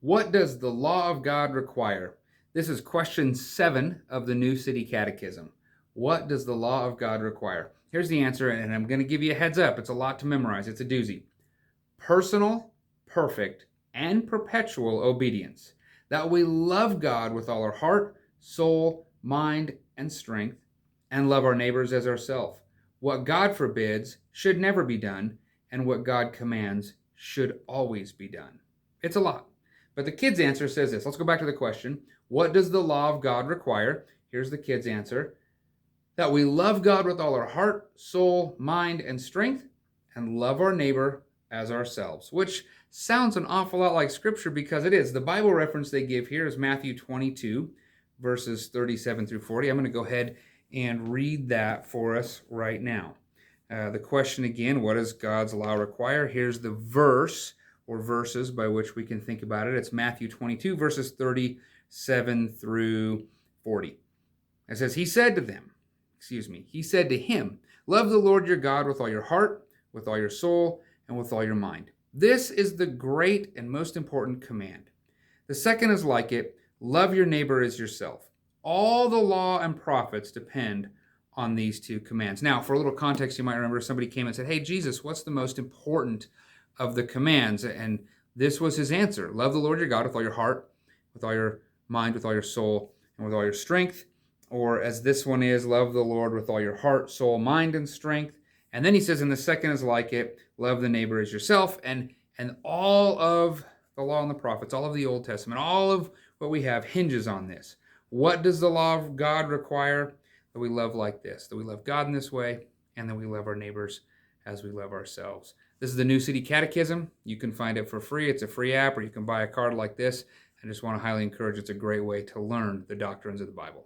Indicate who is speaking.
Speaker 1: What does the law of God require? This is question 7 of the New City Catechism. What does the law of God require? Here's the answer, and I'm going to give you a heads up. It's a lot to memorize. It's a doozy. Personal, perfect, and perpetual obedience. That we love God with all our heart, soul, mind, and strength, and love our neighbors as ourselves. What God forbids should never be done, and what God commands should always be done. It's a lot. But the kid's answer says this. Let's go back to the question. What does the law of God require? Here's the kid's answer. That we love God with all our heart, soul, mind, and strength, and love our neighbor as ourselves, which sounds an awful lot like Scripture because it is. The Bible reference they give here is Matthew 22, verses 37 through 40. I'm going to go ahead and read that for us right now. The question again, what does God's law require? Here's the verse or verses by which we can think about it. It's Matthew 22, verses 37 through 40. It says, he said to him, love the Lord your God with all your heart, with all your soul, and with all your mind. This is the great and most important command. The second is like it, love your neighbor as yourself. All the law and prophets depend on these two commands. Now, for a little context, you might remember somebody came and said, hey, Jesus, what's the most important of the commands? And this was his answer. Love the Lord your God with all your heart, with all your mind, with all your soul, and with all your strength. Or as this one is, love the Lord with all your heart, soul, mind, and strength. And then he says, and the second is like it, love the neighbor as yourself. And all of the law and the prophets, all of the Old Testament, all of what we have hinges on this. What does the law of God require? That we love like this, that we love God in this way, and that we love our neighbors as we love ourselves. This is the New City Catechism. You can find it for free. It's a free app, or you can buy a card like this. I just want to highly encourage, it's a great way to learn the doctrines of the Bible.